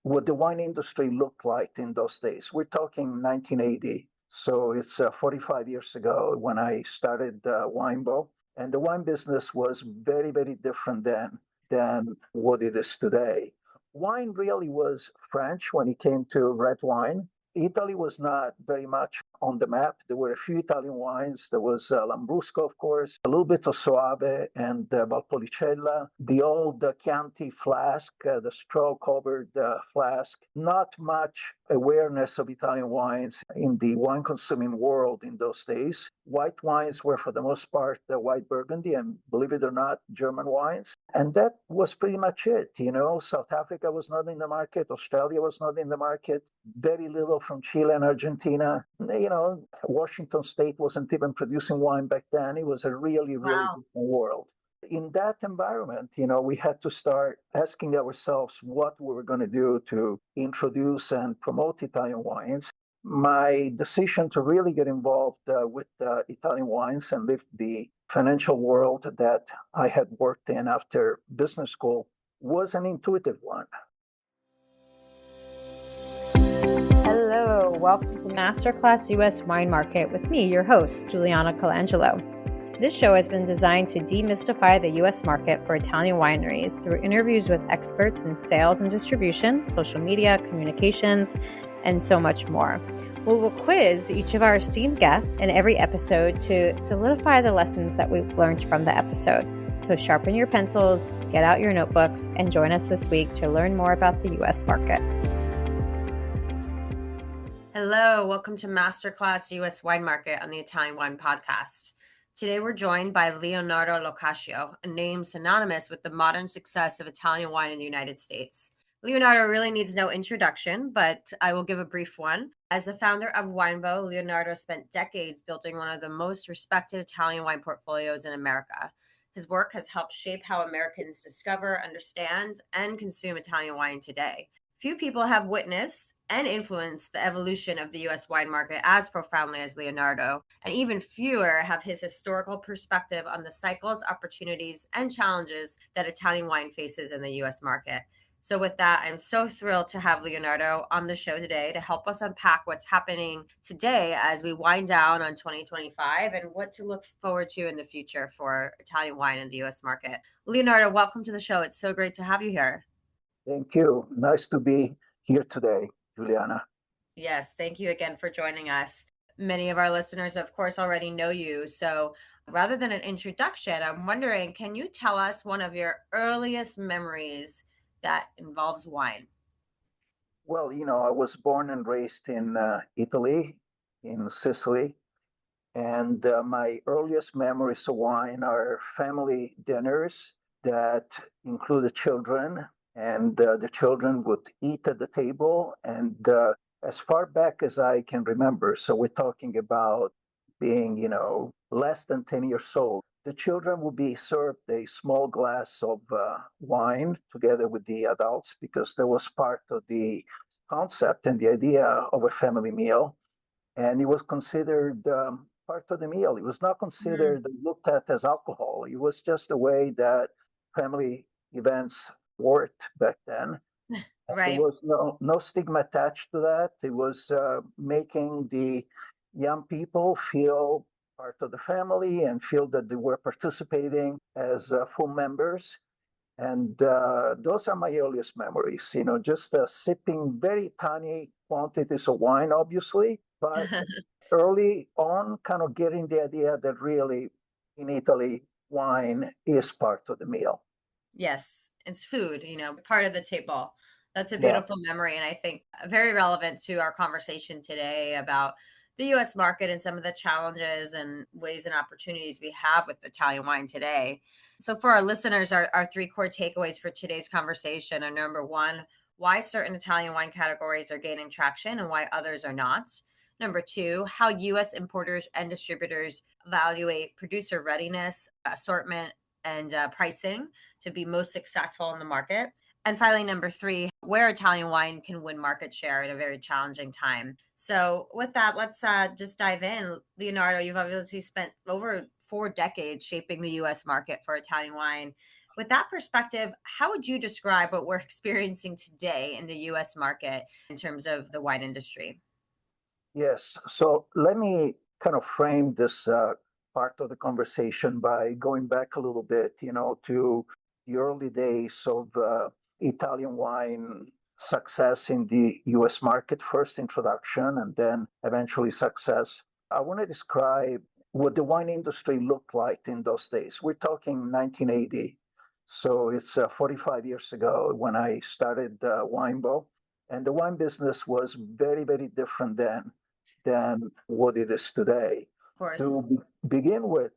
what the wine industry looked like in those days. We're talking 1980. So it's 45 years ago when I started Winebow. And the wine business was very, very different then than what it is today. Wine really was French when it came to red wine. Italy was not very much on the map. There were a few Italian wines. There was Lambrusco, of course, a little bit of Soave and Valpolicella, the old Chianti flask, the straw-covered flask. Not much awareness of Italian wines in the wine-consuming world in those days. White wines were, for the most part, white Burgundy, and believe it or not, German wines. And that was pretty much it. South Africa was not in the market. Australia was not in the market. Very little from Chile and Argentina. Washington State wasn't even producing wine back then. It was a really, really Wow. different world. In that environment, we had to start asking ourselves what we were going to do to introduce and promote Italian wines. My decision to really get involved with Italian wines and leave the financial world that I had worked in after business school was an intuitive one. Hello, welcome to Masterclass US Wine Market with me, your host, Juliana Colangelo. This show has been designed to demystify the US market for Italian wineries through interviews with experts in sales and distribution, social media, communications, and so much more. We will quiz each of our esteemed guests in every episode to solidify the lessons that we've learned from the episode. So sharpen your pencils, get out your notebooks, and join us this week to learn more about the US market. Hello, welcome to Masterclass US Wine Market on the Italian Wine Podcast. Today we're joined by Leonardo LoCascio, a name synonymous with the modern success of Italian wine in the United States. Leonardo really needs no introduction, but I will give a brief one. As the founder of Winebow, Leonardo spent decades building one of the most respected Italian wine portfolios in America. His work has helped shape how Americans discover, understand, and consume Italian wine today. Few people have witnessed and influenced the evolution of the U.S. wine market as profoundly as Leonardo, and even fewer have his historical perspective on the cycles, opportunities, and challenges that Italian wine faces in the U.S. market. So with that, I'm so thrilled to have Leonardo on the show today to help us unpack what's happening today as we wind down on 2025 and what to look forward to in the future for Italian wine in the U.S. market. Leonardo, welcome to the show. It's so great to have you here. Thank you. Nice to be here today, Juliana. Yes, thank you again for joining us. Many of our listeners, of course, already know you. So rather than an introduction, I'm wondering, can you tell us one of your earliest memories that involves wine? Well, I was born and raised in Italy, in Sicily. And my earliest memories of wine are family dinners that included children, and the children would eat at the table. And as far back as I can remember, so we're talking about being, less than 10 years old, the children would be served a small glass of wine together with the adults because that was part of the concept and the idea of a family meal. And it was considered part of the meal. It was not considered looked at as alcohol. It was just the way that family events worked back then. There Right. was no stigma attached to that. It was making the young people feel part of the family and feel that they were participating as full members. And those are my earliest memories, just sipping very tiny quantities of wine, obviously, but early on, kind of getting the idea that really in Italy, wine is part of the meal. Yes, it's food, part of the table. That's a Yeah. beautiful memory, and I think very relevant to our conversation today about the U.S. market and some of the challenges and ways and opportunities we have with Italian wine today. So for our listeners, our three core takeaways for today's conversation are: number one, why certain Italian wine categories are gaining traction and why others are not. Number two, how U.S. importers and distributors evaluate producer readiness, assortment, and pricing to be most successful in the market. And finally, number three, where Italian wine can win market share at a very challenging time. So with that, let's just dive in. Leonardo, you've obviously spent over 4 decades shaping the U.S. market for Italian wine. With that perspective, how would you describe what we're experiencing today in the US market in terms of the wine industry? Yes. So let me kind of frame this part of the conversation by going back a little bit, to the early days of Italian wine success in the US market, first introduction and then eventually success. I want to describe what the wine industry looked like in those days. We're talking 1980. So it's 45 years ago when I started Winebow. And the wine business was very, very different then than what it is today. Of course. To begin with,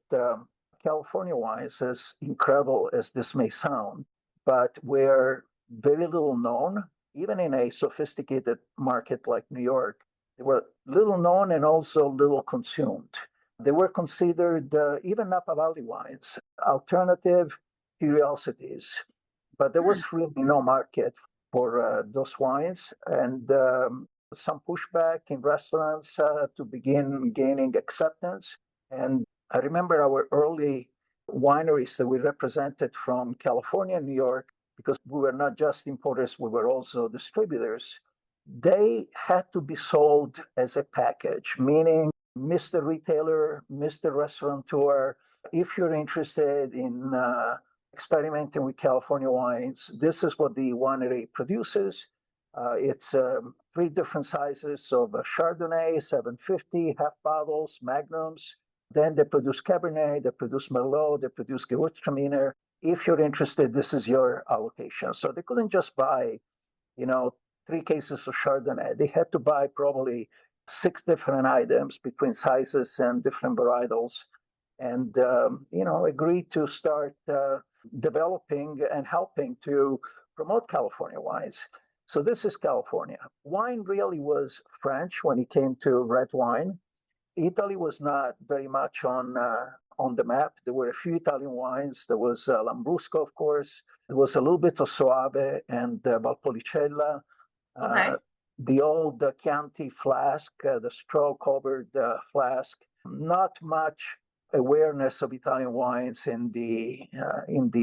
California wines, as incredible as this may sound, but were very little known, even in a sophisticated market like New York. They were little known and also little consumed. They were considered, even Napa Valley wines, alternative curiosities, but there Hmm. was really no market for those wines. And some pushback in restaurants to begin gaining acceptance. And I remember our early wineries that we represented from California and New York, because we were not just importers, we were also distributors. They had to be sold as a package, meaning Mr. Retailer, Mr. Restaurateur, if you're interested in experimenting with California wines, this is what the winery produces. It's three different sizes of Chardonnay, 750, half bottles, magnums. Then they produce Cabernet, they produce Merlot, they produce Gewürztraminer. If you're interested, this is your allocation. So they couldn't just buy, you know, three cases of Chardonnay. They had to buy probably six different items between sizes and different varietals, and agreed to start developing and helping to promote California wines. So this is California. Wine really was French when it came to red wine. Italy was not very much on the map. There were a few Italian wines. There was Lambrusco, of course. There was a little bit of Soave and Valpolicella. Okay. Uh, the old Chianti flask, the straw-covered flask. Not much awareness of Italian wines in the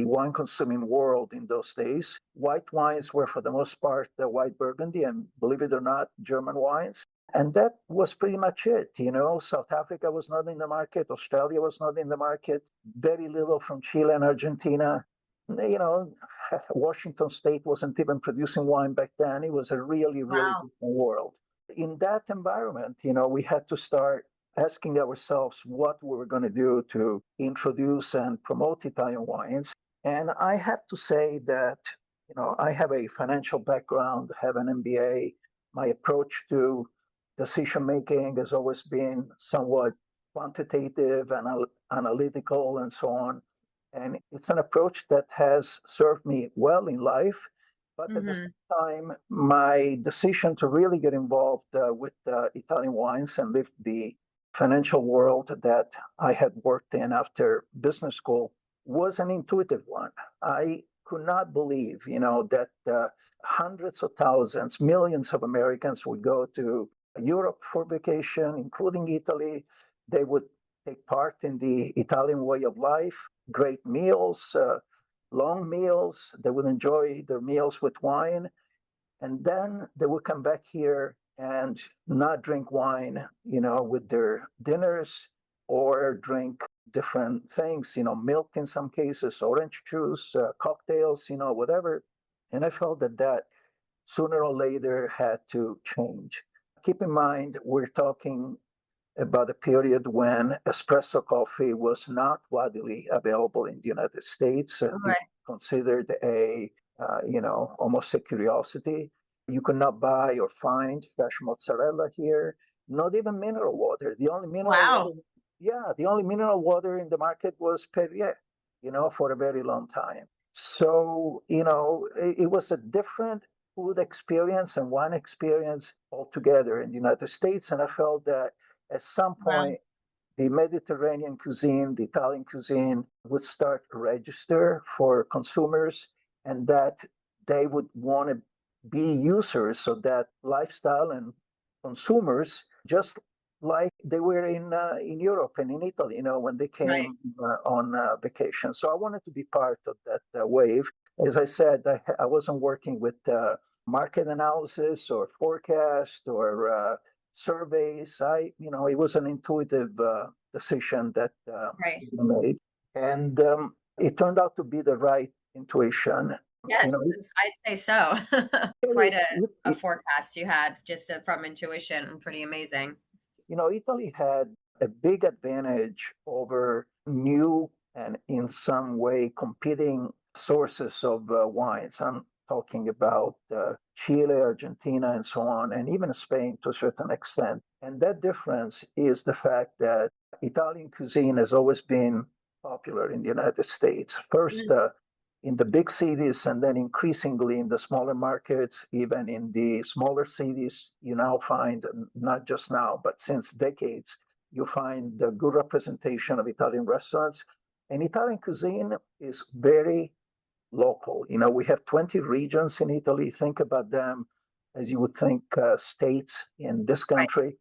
wine consuming world in those days. White wines were for the most part white Burgundy, and believe it or not, German wines. And that was pretty much it. South Africa was not in the market, Australia was not in the market, very little from Chile and Argentina. You know, Washington State wasn't even producing wine back then. It was a really, really Wow. different world. In that environment, we had to start asking ourselves what we were going to do to introduce and promote Italian wines. And I have to say that, I have a financial background, have an MBA. My approach to decision making has always been somewhat quantitative and analytical and so on. And it's an approach that has served me well in life. But at the Hmm. same time, my decision to really get involved with Italian wines and live the financial world that I had worked in after business school was an intuitive one. I could not believe, that hundreds of thousands, millions of Americans would go to Europe for vacation, including Italy. They would take part in the Italian way of life, great meals, long meals. They would enjoy their meals with wine. And then they would come back here and not drink wine, with their dinners, or drink different things, milk in some cases, orange juice, cocktails, whatever. And I felt that sooner or later had to change. Keep in mind, we're talking about a period when espresso coffee was not widely available in the United States. It Okay. considered almost a curiosity. You could not buy or find fresh mozzarella here, not even mineral water. Wow. The only mineral water in the market was Perrier, for a very long time. So, it was a different food experience and wine experience altogether in the United States. And I felt that at some Wow. point, the Mediterranean cuisine, the Italian cuisine would start to register for consumers, and that they would want to be users of that lifestyle and consumers, just like they were in Europe and in Italy, when they Right. came on vacation. So I wanted to be part of that wave. As I said, I wasn't working with market analysis or forecast or surveys. It was an intuitive decision that Right. we made, and it turned out to be the right intuition. You Yes, know, I'd say so. Italy, Quite a forecast you had just from intuition. Pretty amazing. Italy had a big advantage over new and in some way competing sources of wines. I'm talking about Chile, Argentina, and so on, and even Spain to a certain extent. And that difference is the fact that Italian cuisine has always been popular in the United States. First, in the big cities, and then increasingly in the smaller markets, even in the smaller cities, you now find, not just now, but since decades, you find a good representation of Italian restaurants. And Italian cuisine is very local. We have 20 regions in Italy. Think about them as you would think states in this Right. country.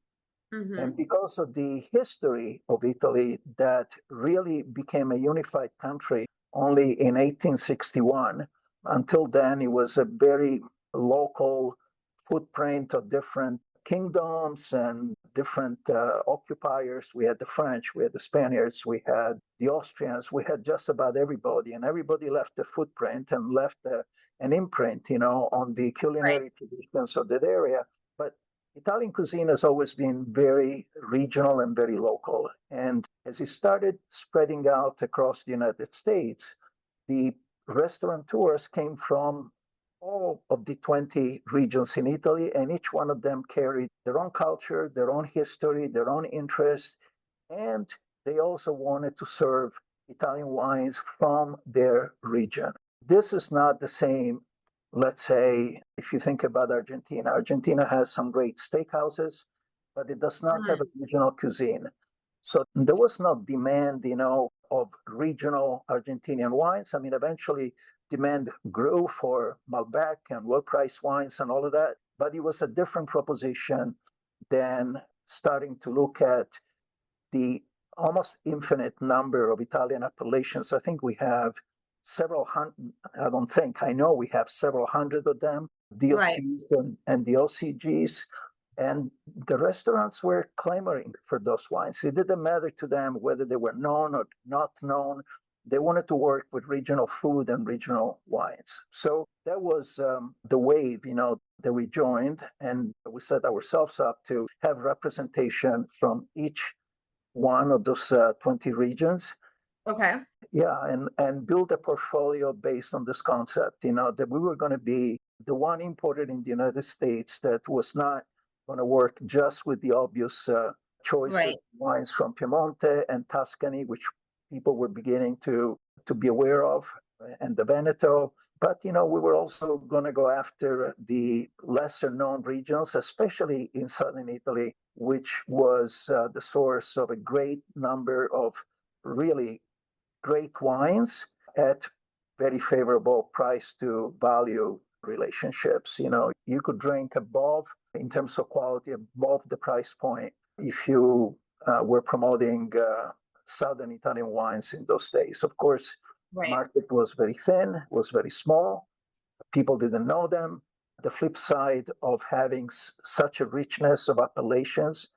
Hmm. And because of the history of Italy that really became a unified country only in 1861, until then it was a very local footprint of different kingdoms and different occupiers. We had the French, we had the Spaniards, we had the Austrians, we had just about everybody, and everybody left a footprint and left an imprint, on the Right. culinary traditions of that area. But Italian cuisine has always been very regional and very local. And as it started spreading out across the United States, the restaurateurs came from all of the 20 regions in Italy, and each one of them carried their own culture, their own history, their own interest, and they also wanted to serve Italian wines from their region. This is not the same. Let's say, if you think about Argentina, Argentina has some great steakhouses, but it does not have a Mhm. regional cuisine. So there was no demand, of regional Argentinian wines. I mean, eventually demand grew for Malbec and well-priced wines and all of that, but it was a different proposition than starting to look at the almost infinite number of Italian appellations. I think we have several hundred, I don't think, I know we have several hundred of them, Right. DOCs and the OCGs. And the restaurants were clamoring for those wines. It didn't matter to them whether they were known or not known. They wanted to work with regional food and regional wines. So that was the wave, that we joined. And we set ourselves up to have representation from each one of those 20 regions. Okay. Yeah, and build a portfolio based on this concept, that we were going to be the one imported in the United States that was not going to work just with the obvious choices, Right. wines from Piemonte and Tuscany, which people were beginning to be aware of, and the Veneto. But we were also going to go after the lesser known regions, especially in southern Italy, which was the source of a great number of really great wines at very favorable price to value relationships. You could drink above, in terms of quality, above the price point if you were promoting southern Italian wines in those days. Of course, the Right. market was very thin, was very small. People didn't know them. The flip side of having such a richness of appellations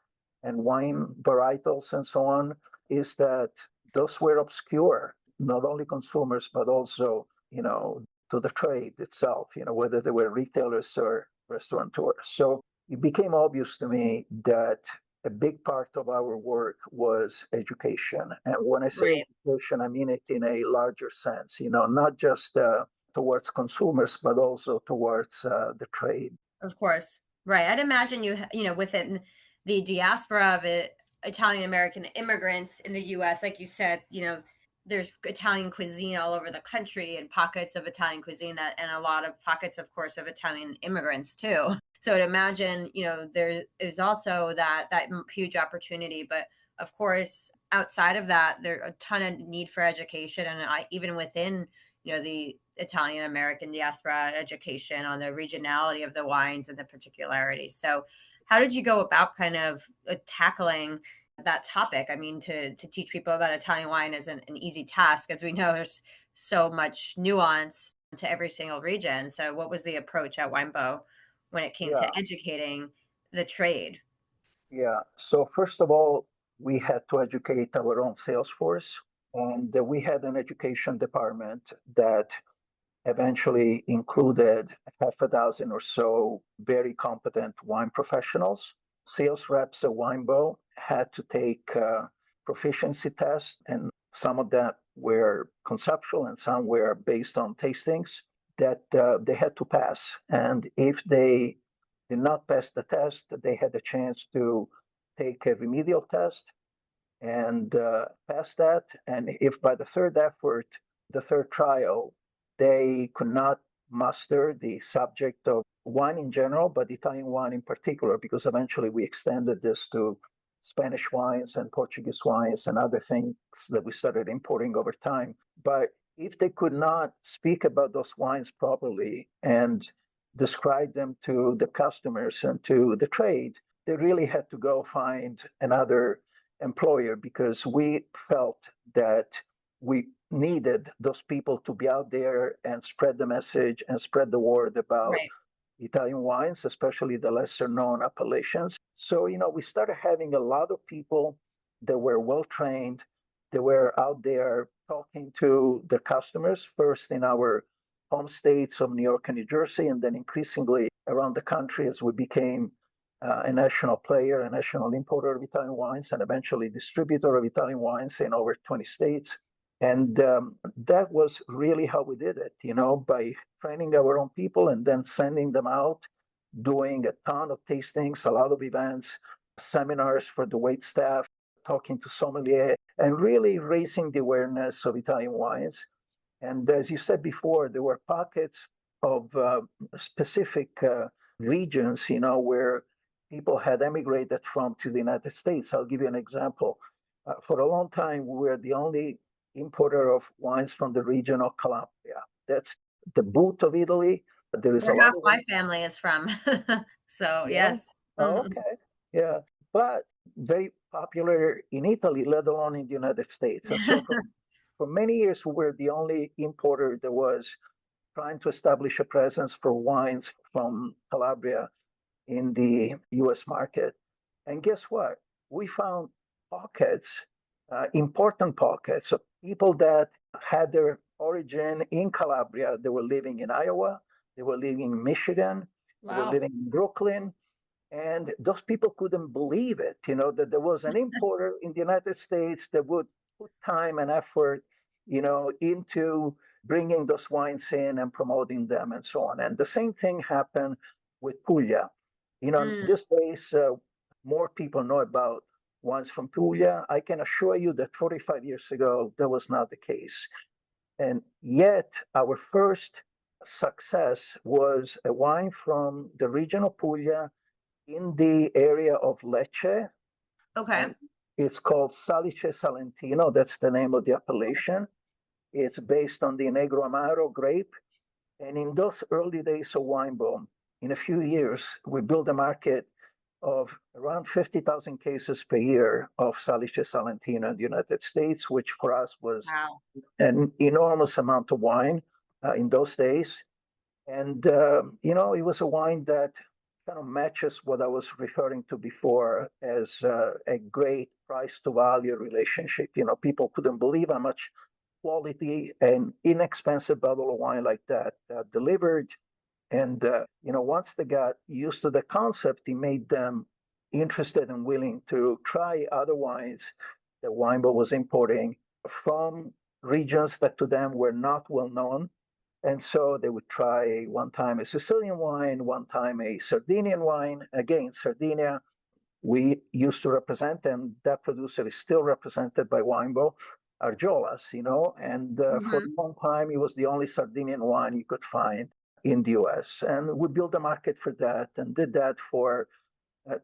and wine varietals and so on is that those were obscure, not only consumers, but also, to the trade itself, whether they were retailers or restaurateurs. So it became obvious to me that a big part of our work was education. And when I say Right. education, I mean it in a larger sense, not just towards consumers, but also towards the trade. Of course. Right. I'd imagine within the diaspora of Italian American immigrants in the US, like you said, there's Italian cuisine all over the country and pockets of Italian cuisine and a lot of pockets, of course, of Italian immigrants too. So I'd imagine, there is also that huge opportunity. But of course, outside of that, there's a ton of need for education. And even within, the Italian American diaspora education on the regionality of the wines and the particularities. So, how did you go about kind of tackling that topic? I mean, to teach people about Italian wine isn't an easy task, as we know there's so much nuance to every single region. So, what was the approach at Winebow when it came Yeah, to educating the trade? yeah. So first of all, we had to educate our own sales force, and we had an education department that eventually included half a dozen or so very competent wine professionals. Sales reps at Winebow had to take proficiency tests, and some of that were conceptual and some were based on tastings that they had to pass. And if they did not pass the test, they had a chance to take a remedial test and pass that. And if by the third effort, the third trial, they could not master the subject of wine in general, but Italian wine in particular, because eventually we extended this to Spanish wines and Portuguese wines and other things that we started importing over time. But if they could not speak about those wines properly and describe them to the customers and to the trade, they really had to go find another employer, because we felt that we needed those people to be out there and spread the message and spread the word about Right. Italian wines, especially the lesser known appellations. So, we started having a lot of people that were well trained. They were out there talking to their customers, first in our home states of New York and New Jersey, and then increasingly around the country as we became a national player, a national importer of Italian wines, and eventually distributor of Italian wines in over 20 states. And that was really how we did it, by training our own people and then sending them out, doing a ton of tastings, a lot of events, seminars for the wait staff, talking to sommelier, and really raising the awareness of Italian wines. And as you said before, there were pockets of specific regions, where people had emigrated from to the United States. I'll give you an example. For a long time, we were the only importer of wines from the region of Calabria. That's the boot of Italy. There is a Where lot half of my them. family is from. So, Yeah. yes. Oh, okay. Yeah. But very popular in Italy, let alone in the United States. And so for many years, we were the only importer that was trying to establish a presence for wines from Calabria in the US market. And guess what? We found pockets, important pockets of people that had their origin in Calabria. They were living in Iowa, they were living in Michigan, they were Wow. living in Brooklyn. And those people couldn't believe it, that there was an importer in the United States that would put time and effort, into bringing those wines in and promoting them and so on. And the same thing happened with Puglia. Mm, These days, more people know about wines from Puglia. I can assure you that 45 years ago, that was not the case. And yet, our first success was a wine from the region of Puglia in the area of Lecce, okay. and it's called Salice Salentino. That's the name of the appellation. It's based on the Negro Amaro grape. And in those early days of Winebow, in a few years, we built a market of around 50,000 cases per year of Salice Salentino in the United States, which for us was Wow. an enormous amount of wine in those days. And, it was a wine that kind of matches what I was referring to before as a great price to value relationship. People couldn't believe how much quality and inexpensive bottle of wine like that delivered. And, once they got used to the concept, it made them interested and willing to try other wines that Winebow was importing from regions that to them were not well known. And so they would try one time a Sicilian wine, one time a Sardinian wine. Again, Sardinia, we used to represent, and that producer is still represented by Winebow, Argiolas, and for Hmm. a long time, it was the only Sardinian wine you could find in the US. And we built a market for that and did that for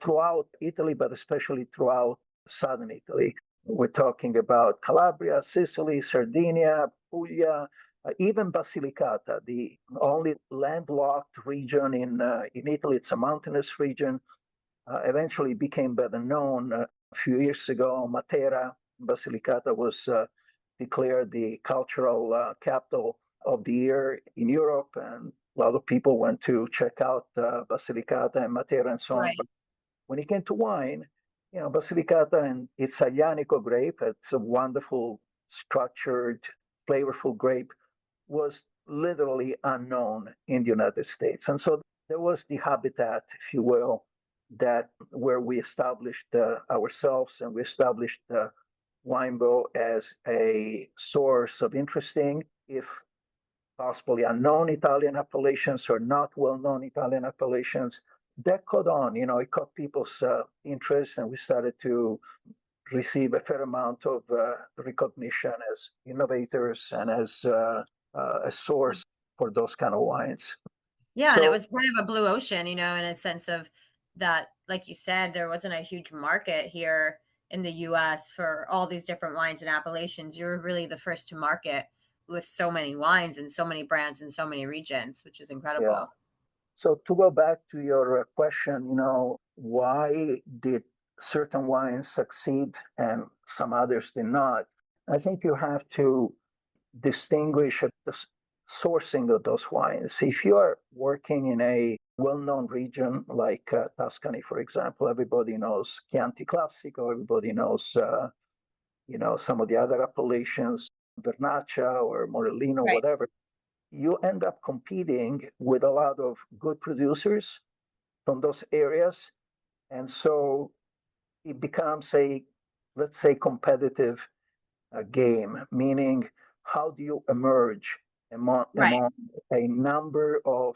throughout Italy, but especially throughout southern Italy. We're talking about Calabria, Sicily, Sardinia, Puglia, Even Basilicata, the only landlocked region in Italy, it's a mountainous region, eventually became better known a few years ago. Matera, Basilicata was declared the cultural capital of the year in Europe, and a lot of people went to check out Basilicata and Matera and so on. Right. But when it came to wine, Basilicata and its Aglianico grape, it's a wonderful, structured, flavorful grape, was literally unknown in the United States. And so there was the habitat, if you will, that where we established ourselves, and we established Winebow as a source of interesting, if possibly unknown Italian appellations or not well-known Italian appellations. That caught on, it caught people's interest, and we started to receive a fair amount of recognition as innovators and as a source for those kind of wines. Yeah, and it So was kind of a blue ocean, in a sense of that, like you said, there wasn't a huge market here in the US for all these different wines and appellations. You were really the first to market with so many wines and so many brands in so many regions, which is yeah. incredible. So to go back to your question, why did certain wines succeed and some others did not? I think you have to distinguish the sourcing of those wines. If you are working in a well-known region like Tuscany, for example, everybody knows Chianti Classico, everybody knows, some of the other appellations, Vernaccia or Morellino, Right. whatever. You end up competing with a lot of good producers from those areas. And so it becomes let's say, competitive game, meaning how do you emerge Right. among a number of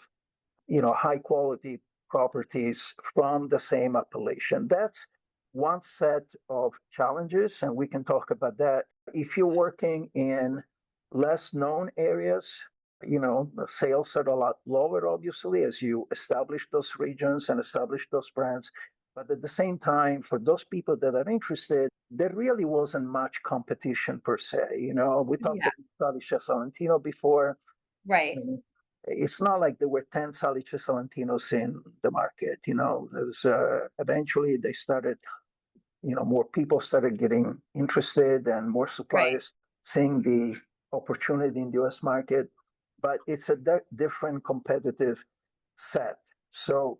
high quality properties from the same appellation? That's one set of challenges, and we can talk about that. If you're working in less known areas, the sales are a lot lower, obviously, as you establish those regions and establish those brands. But at the same time, for those people that are interested, there really wasn't much competition per se. We talked Yeah. about Salice Salentino before. Right. It's not like there were 10 Salice Salentinos in the market. There's eventually they started, more people started getting interested and more Right. suppliers seeing the opportunity in the US market, but it's a different competitive set. So,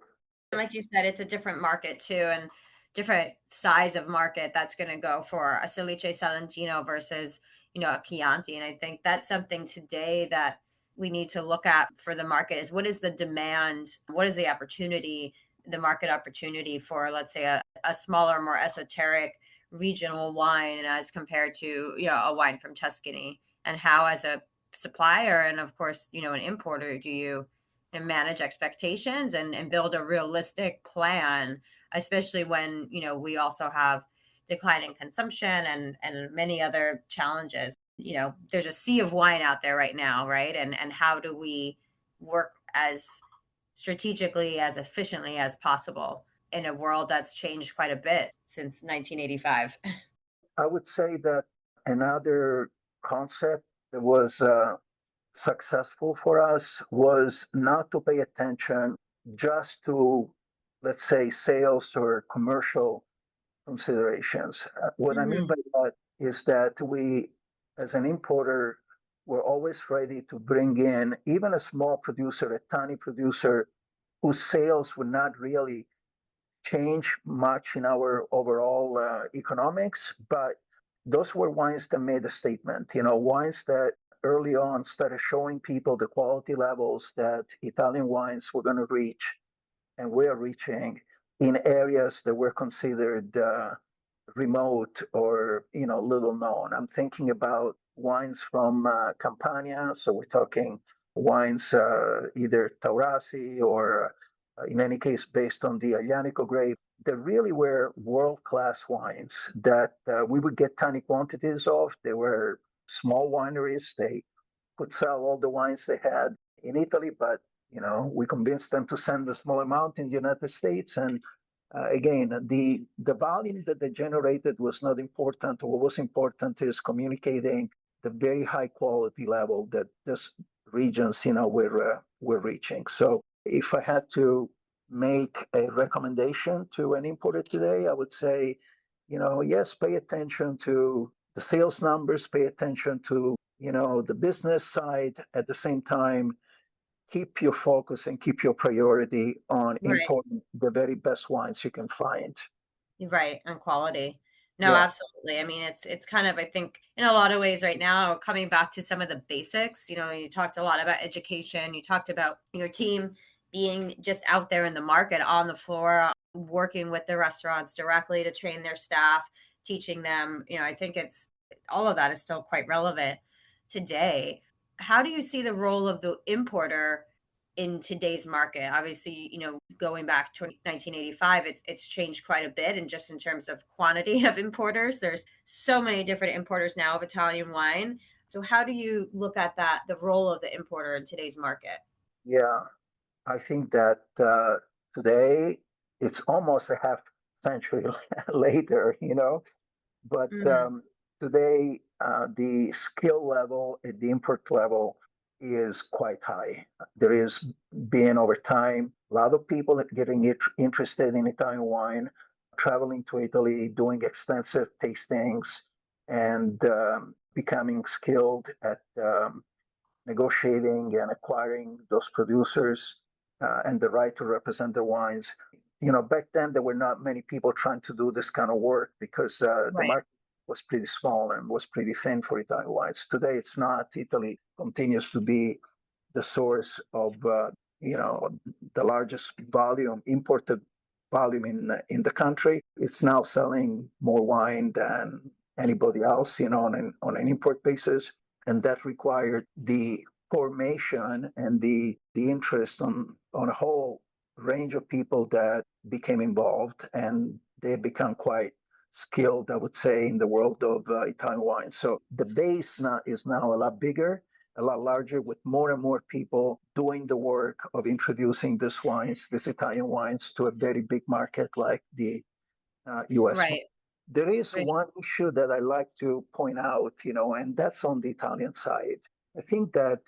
Like you said, it's a different market too, and different size of market that's going to go for a Salice Salentino versus, a Chianti. And I think that's something today that we need to look at for the market is what is the demand? What is the opportunity, the market opportunity for, let's say, a smaller, more esoteric regional wine as compared to, a wine from Tuscany? And how, as a supplier and of course, an importer, do you and manage expectations and build a realistic plan, especially when, we also have declining consumption and many other challenges. There's a sea of wine out there right now, right? And how do we work as strategically, as efficiently as possible in a world that's changed quite a bit since 1985? I would say that another concept that was successful for us was not to pay attention just to, let's say, sales or commercial considerations. What I mean Mhm. by that is that we, as an importer, were always ready to bring in even a small producer, a tiny producer, whose sales would not really change much in our overall economics, but those were wines that made a statement, wines that early on started showing people the quality levels that Italian wines were going to reach and were reaching in areas that were considered remote or little known. I'm thinking about wines from Campania, so we're talking wines either Taurasi or in any case based on the Aglianico grape. They really were world-class wines that we would get tiny quantities of. They were small wineries. They could sell all the wines they had in Italy, but we convinced them to send a small amount in the United States. And again, the volume that they generated was not important. What was important is communicating the very high quality level that this regions, we're reaching. So if I had to make a recommendation to an importer today, I would say, yes, pay attention to the sales numbers, pay attention to, the business side. At the same time, keep your focus and keep your priority on Right. importing the very best wines you can find. Right, and quality. No, Yeah. absolutely. I mean, it's kind of, I think, in a lot of ways right now, coming back to some of the basics. You talked a lot about education. You talked about your team being just out there in the market, on the floor, working with the restaurants directly to train their staff, teaching them. I think it's all of that is still quite relevant today. How do you see the role of the importer in today's market? Obviously, going back to 1985, it's changed quite a bit, and just in terms of quantity of importers, there's so many different importers now of Italian wine. So how do you look at that, the role of the importer in today's market? Yeah. I think that today it's almost a half century later, but Hmm. today the skill level at the import level is quite high. There is being over time a lot of people getting interested in Italian wine, traveling to Italy, doing extensive tastings, and becoming skilled at negotiating and acquiring those producers and the right to represent their wines. Back then there were not many people trying to do this kind of work because the Right. market was pretty small and was pretty thin for Italian wines. Today it's not. Italy continues to be the source of the largest volume imported volume in the country. It's now selling more wine than anybody else, on an import basis, and that required the formation and the interest on a whole range of people that became involved, and they become quite skilled, I would say, in the world of Italian wine. So the base now is now a lot bigger, a lot larger, with more and more people doing the work of introducing these Italian wines, to a very big market like the US. Right. There is Right. one issue that I like to point out, and that's on the Italian side. I think that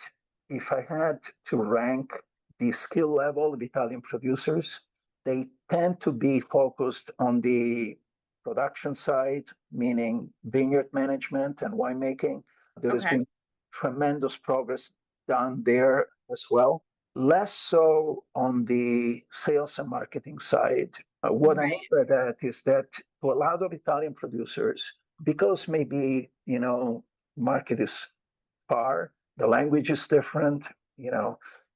if I had to rank the skill level of Italian producers, they tend to be focused on the production side, meaning vineyard management and winemaking. There has Okay. been tremendous progress done there as well. Less so on the sales and marketing side. What I mean Right. by that is that to a lot of Italian producers, because maybe, market is far, the language is different, you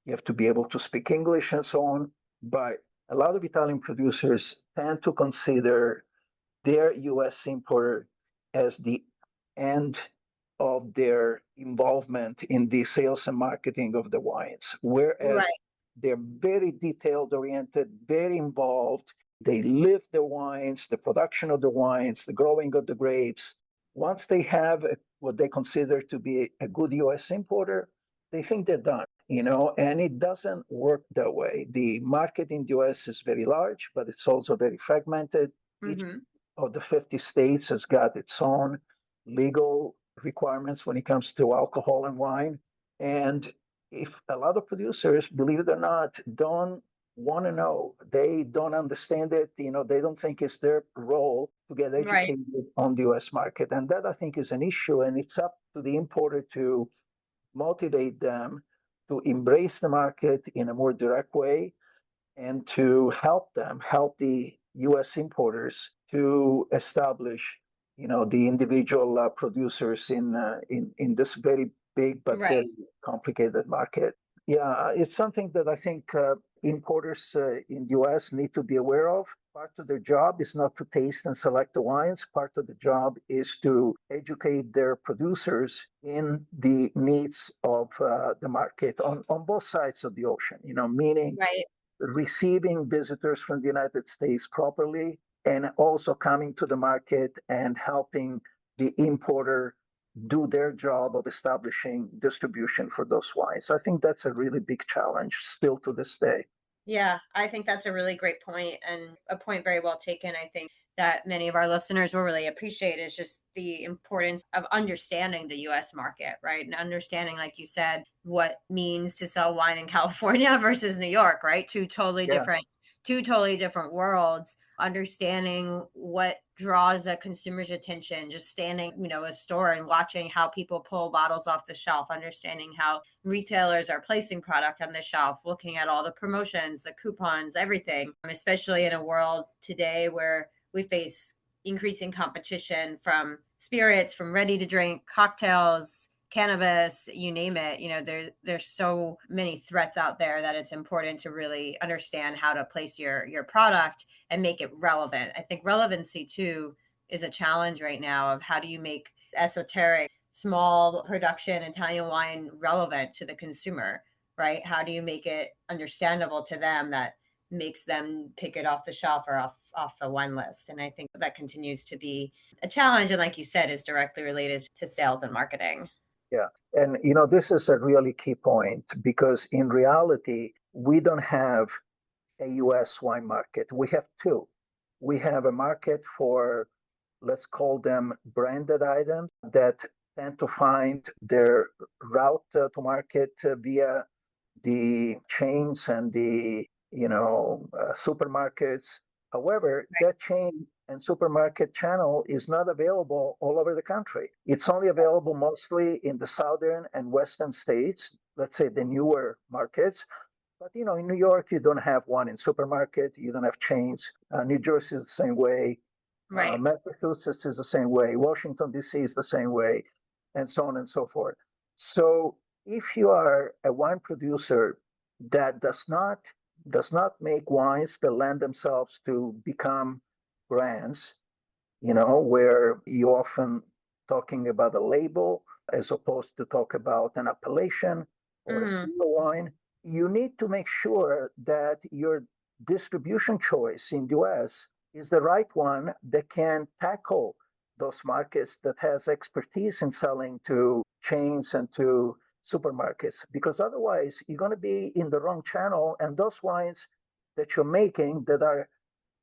have to be able to speak English and so on. But a lot of Italian producers tend to consider their US importer as the end of their involvement in the sales and marketing of the wines, whereas Right. they're very detailed oriented, very involved. They live the wines, the production of the wines, the growing of the grapes. Once they have what they consider to be a good US importer, they think they're done, and it doesn't work that way. The market in the US is very large, but it's also very fragmented. Each Hmm. of the 50 states has got its own legal requirements when it comes to alcohol and wine. And if a lot of producers, believe it or not, don't want to know, they don't understand it, they don't think it's their role to get Right. educated on the US market. And that, I think, is an issue. And it's up to the importer to motivate them to embrace the market in a more direct way, and to help the U.S. importers to establish, the individual producers in this very big but Right. very complicated market. Yeah, it's something that I think importers in the U.S. need to be aware of. Part of their job is not to taste and select the wines. Part of the job is to educate their producers in the needs of the market on both sides of the ocean, meaning Right. receiving visitors from the United States properly, and also coming to the market and helping the importer do their job of establishing distribution for those wines. I think that's a really big challenge still to this day. Yeah, I think that's a really great point, and a point very well taken. I think that many of our listeners will really appreciate is just the importance of understanding the US market, right? And understanding, like you said, what means to sell wine in California versus New York, right? Yeah, Two totally different worlds. Understanding what draws a consumer's attention, just standing, a store and watching how people pull bottles off the shelf, understanding how retailers are placing product on the shelf, looking at all the promotions, the coupons, everything, especially in a world today where we face increasing competition from spirits, from ready to drink cocktails, cannabis, you name it. There's so many threats out there that it's important to really understand how to place your product and make it relevant. I think relevancy too is a challenge right now of how do you make esoteric small production Italian wine relevant to the consumer, right? How do you make it understandable to them that makes them pick it off the shelf or off the wine list? And I think that continues to be a challenge, and like you said, is directly related to sales and marketing. yeah. And this is a really key point because in reality, we don't have a US wine market. We have two. We have a market for, let's call them branded items that tend to find their route to market via the chains and the supermarkets. However, that chain and supermarket channel is not available all over the country. It's only available mostly in the southern and western states, let's say the newer markets. But in New York, you don't have one in supermarket. You don't have chains. New Jersey is the same way. Right. Massachusetts is the same way. Washington D.C. is the same way, and so on and so forth. So if you are a wine producer that does not make wines that lend themselves to become brands, where you often talking about a label as opposed to talk about an appellation or a Mhm. single wine, you need to make sure that your distribution choice in the US is the right one that can tackle those markets that has expertise in selling to chains and to supermarkets, because otherwise you're going to be in the wrong channel, and those wines that you're making that are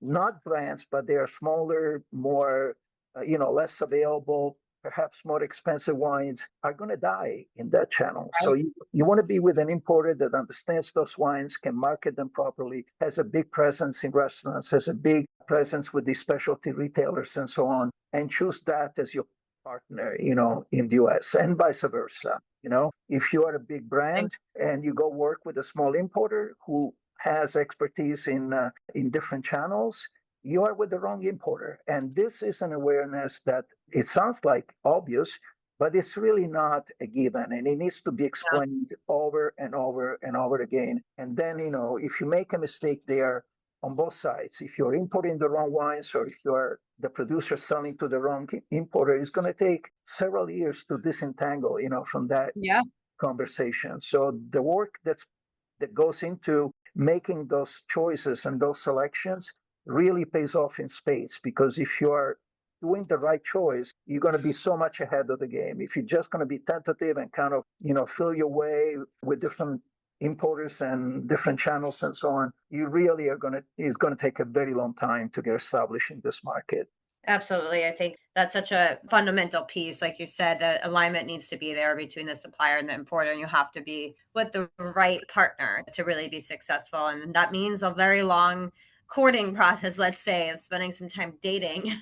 not brands, but they are smaller, more, less available, perhaps more expensive wines are going to die in that channel. So Right. you want to be with an importer that understands those wines, can market them properly, has a big presence in restaurants, has a big presence with the specialty retailers and so on, and choose that as your partner, in the US and vice versa. If you are a big brand and you go work with a small importer who has expertise in different channels, you are with the wrong importer. And this is an awareness that it sounds like obvious, but it's really not a given. And it needs to be Yeah. explained over and over and over again. And then, if you make a mistake there on both sides, if you're importing the wrong wines or if you're the producer selling to the wrong importer, it's going to take several years to disentangle, from that Yeah. conversation. So the work that goes into making those choices and those selections really pays off in spades, because if you are doing the right choice, you're going to be so much ahead of the game. If you're just going to be tentative and kind of, fill your way with different importers and different channels and so on, you really it's going to take a very long time to get established in this market. Absolutely. I think that's such a fundamental piece. Like you said, the alignment needs to be there between the supplier and the importer, and you have to be with the right partner to really be successful. And that means a very long courting process, let's say, of spending some time dating,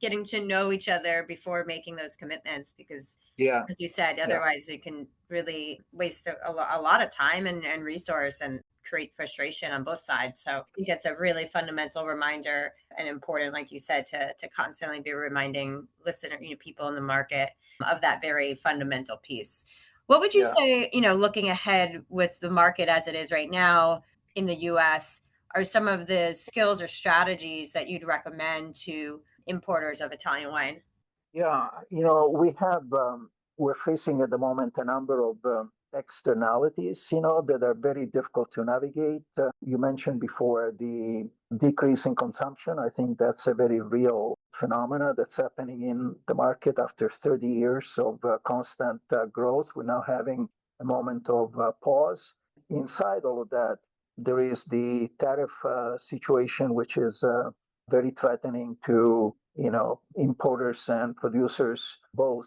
getting to know each other before making those commitments. Because, Yeah, as you said, yeah, otherwise you can really waste a lot of time and resource and create frustration on both sides. So I think it's a really fundamental reminder and important, like you said, to constantly be reminding people in the market of that very fundamental piece. What would you yeah. say, looking ahead with the market as it is right now in the US, are some of the skills or strategies that you'd recommend to importers of Italian wine? Yeah, we're facing at the moment a number of externalities, that are very difficult to navigate. You mentioned before the decrease in consumption. I think that's a very real phenomena that's happening in the market after 30 years of constant growth. We're now having a moment of pause. Inside all of that, there is the tariff situation, which is very threatening to, importers and producers both.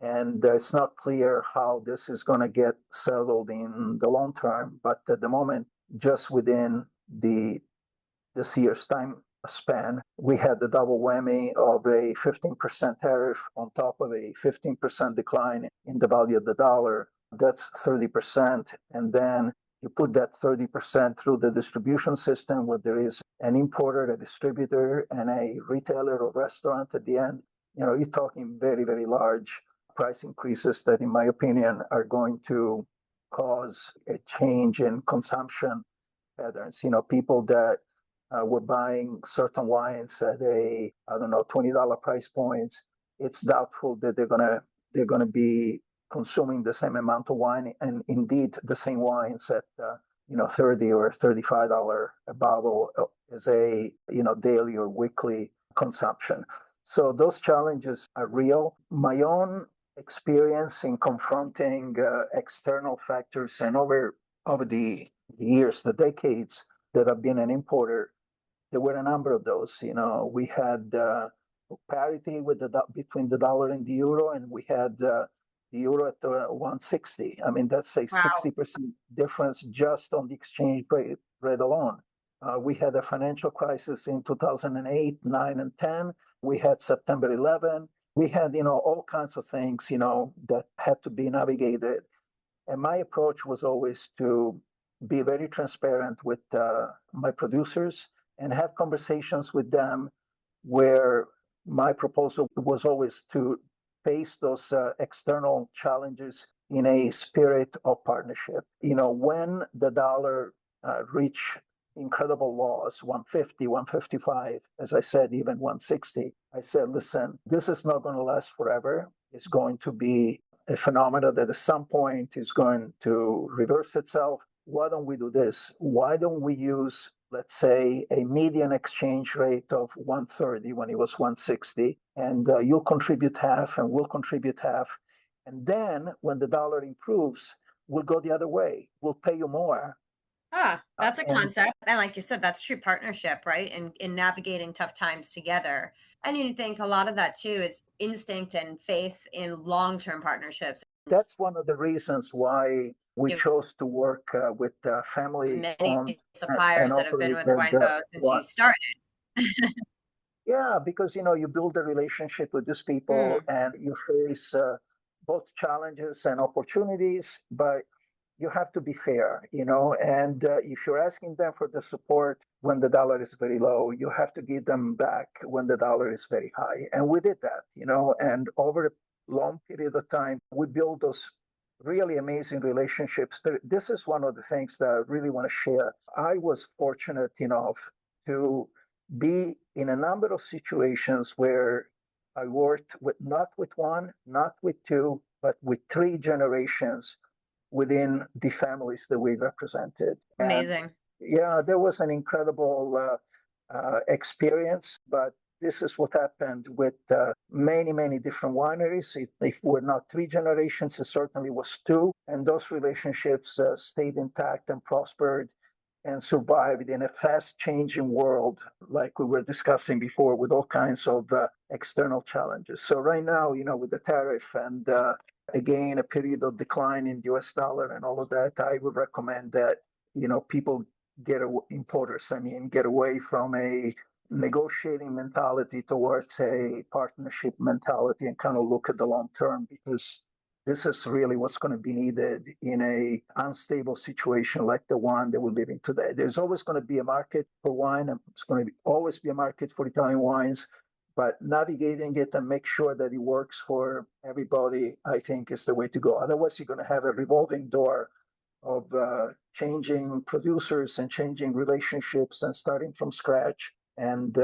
And it's not clear how this is going to get settled in the long term. But at the moment, just within this year's time span, we had the double whammy of a 15% tariff on top of a 15% decline in the value of the dollar. That's 30%. And then you put that 30% through the distribution system where there is an importer, a distributor, and a retailer or restaurant at the end. You're talking very, very large price increases that, in my opinion, are going to cause a change in consumption patterns. People that were buying certain wines at $20 price points, it's doubtful that they're gonna be consuming the same amount of wine, and indeed the same wines at $30 or $35 a bottle as a daily or weekly consumption. So those challenges are real. My own experience in confronting external factors, and over the years, the decades that I've been an importer, there were a number of those. We had parity between the dollar and the euro, and we had the euro at 160. I mean, that's a Wow. 60% difference just on the exchange rate alone. We had a financial crisis in 2008, 9, and 10. We had September 11. We had, all kinds of things, that had to be navigated. And my approach was always to be very transparent with my producers and have conversations with them where my proposal was always to face those external challenges in a spirit of partnership. When the dollar reached incredible lows, 150, 155, as I said, even 160, I said, listen, this is not going to last forever. It's going to be a phenomenon that at some point is going to reverse itself. Why don't we do this? Why don't we use, let's say, a median exchange rate of 130 when it was 160, and you'll contribute half and we'll contribute half. And then when the dollar improves, we'll go the other way. We'll pay you more. That's a concept. And like you said, that's true partnership, right? And in navigating tough times together. And you think a lot of that too is instinct and faith in long-term partnerships. That's one of the reasons why we chose to work with family-owned suppliers that have been with Winebow since you started. Yeah, because you build a relationship with these people and you face both challenges and opportunities, but you have to be fair, and if you're asking them for the support when the dollar is very low, you have to give them back when the dollar is very high. And we did that, and over a long period of time, we built those really amazing relationships. This is one of the things that I really want to share. I was fortunate enough to be in a number of situations where I worked with not with one, not with two, but with 3 generations within the families that we represented. Amazing. And yeah, there was an incredible experience, but this is what happened with many, many different wineries. If we're not 3 generations, it certainly was 2. And those relationships stayed intact and prospered and survived in a fast-changing world like we were discussing before, with all kinds of external challenges. So right now, with the tariff and again, a period of decline in the US dollar and all of that, I would recommend that, people importers, get away from a negotiating mentality towards a partnership mentality and kind of look at the long term, because this is really what's going to be needed in a unstable situation like the one that we're living today. There's always going to be a market for wine, and it's going to always be a market for Italian wines, but navigating it and make sure that it works for everybody, I think, is the way to go. Otherwise, you're going to have a revolving door of changing producers and changing relationships and starting from scratch. And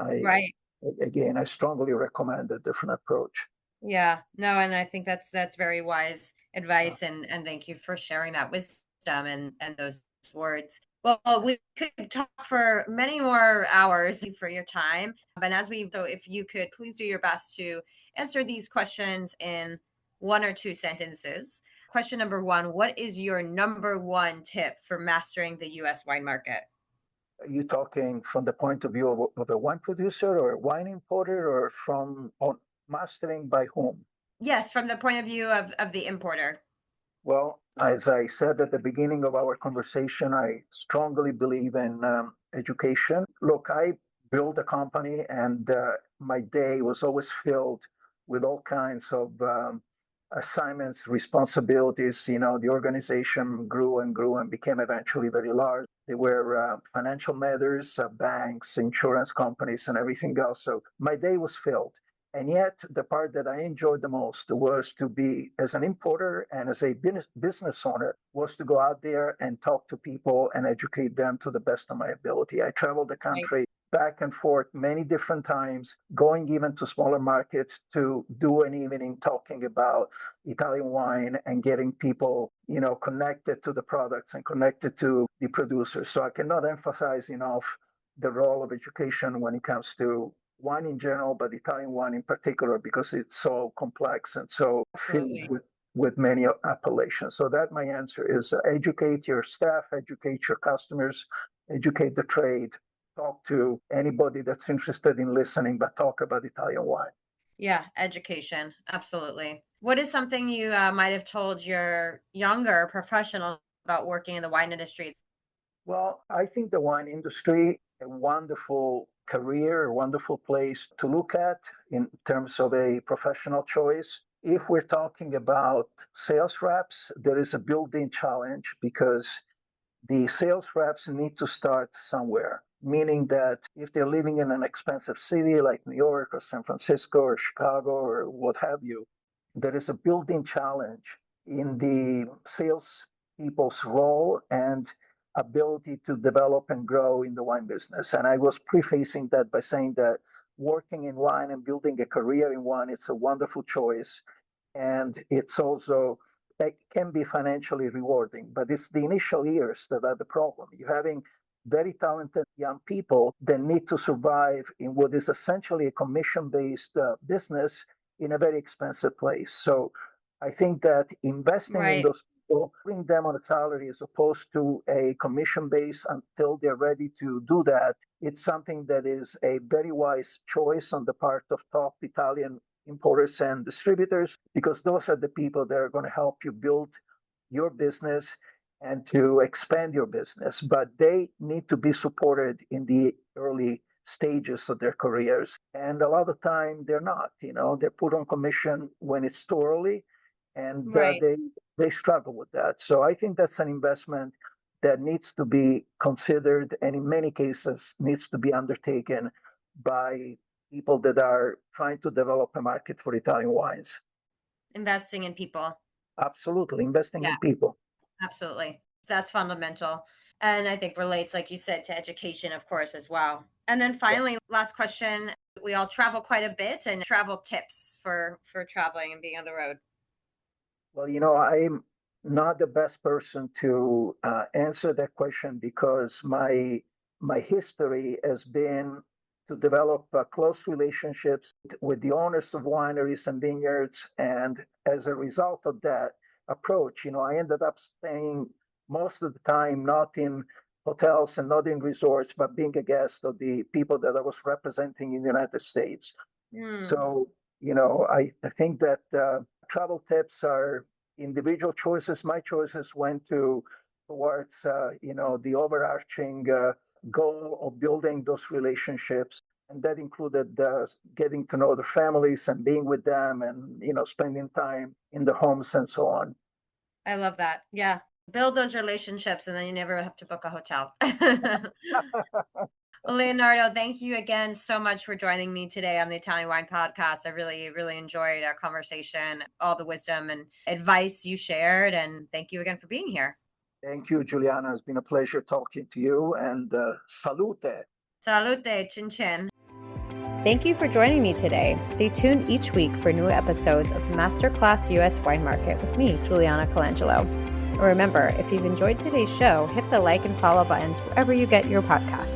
I strongly recommend a different approach. Yeah, no, and I think that's very wise advice, and thank you for sharing that wisdom and those words. Well, we could talk for many more hours for your time, but so if you could please do your best to answer these questions in 1 or 2 sentences. Question number 1: what is your number 1 tip for mastering the U.S. wine market? Are you talking from the point of view of a wine producer or a wine importer, or from mastering by whom? Yes, from the point of view of the importer. Well, as I said at the beginning of our conversation, I strongly believe in education. Look, I built a company, and my day was always filled with all kinds of assignments, responsibilities. The organization grew and grew and became eventually very large. There were financial matters, banks, insurance companies, and everything else. So my day was filled. And yet, the part that I enjoyed the most was to be, as an importer and as a business owner, was to go out there and talk to people and educate them to the best of my ability. I traveled the country back and forth many different times, going even to smaller markets to do an evening talking about Italian wine and getting people, connected to the products and connected to the producers. So I cannot emphasize enough the role of education when it comes to wine in general, but Italian wine in particular, because it's so complex and so filled with many appellations. So that my answer is educate your staff, educate your customers, educate the trade, talk to anybody that's interested in listening, but talk about Italian wine. Yeah, education. Absolutely. What is something you might have told your younger professionals about working in the wine industry? Well, I think the wine industry, a wonderful career, a wonderful place to look at in terms of a professional choice. If we're talking about sales reps, there is a built-in challenge because the sales reps need to start somewhere, meaning that if they're living in an expensive city like New York or San Francisco or Chicago or what have you, there is a built-in challenge in the sales people's role and ability to develop and grow in the wine business. And I was prefacing that by saying that working in wine and building a career in wine, it's a wonderful choice. And it's also, it can be financially rewarding, but it's the initial years that are the problem. You're having very talented young people that need to survive in what is essentially a commission-based business in a very expensive place. So I think that investing in those people, putting them on a salary as opposed to a commission base until they're ready to do that, it's something that is a very wise choice on the part of top Italian importers and distributors, because those are the people that are going to help you build your business and to expand your business. But they need to be supported in the early stages of their careers. And a lot of time they're not, they're put on commission when it's too early, and they struggle with that. So I think that's an investment that needs to be considered, and in many cases needs to be undertaken by people that are trying to develop a market for Italian wines. Investing in people. Absolutely, investing in people. Absolutely. That's fundamental. And I think relates, like you said, to education, of course, as well. And then finally, last question. We all travel quite a bit, and travel tips for traveling and being on the road. Well, I'm not the best person to answer that question, because my history has been to develop close relationships with the owners of wineries and vineyards. And as a result of that approach, I ended up staying most of the time not in hotels and not in resorts, but being a guest of the people that I was representing in the United States. So, I think that travel tips are individual choices. My choices went towards, the overarching goal of building those relationships. And that included getting to know the families and being with them and, spending time in the homes and so on. I love that. Yeah. Build those relationships, and then you never have to book a hotel. Well, Leonardo, thank you again so much for joining me today on the Italian Wine Podcast. I really, really enjoyed our conversation, all the wisdom and advice you shared, and thank you again for being here. Thank you, Juliana. It's been a pleasure talking to you, and salute. Salute, chin chin. Thank you for joining me today. Stay tuned each week for new episodes of Masterclass US Wine Market with me, Juliana Colangelo. And remember, if you've enjoyed today's show, hit the like and follow buttons wherever you get your podcasts.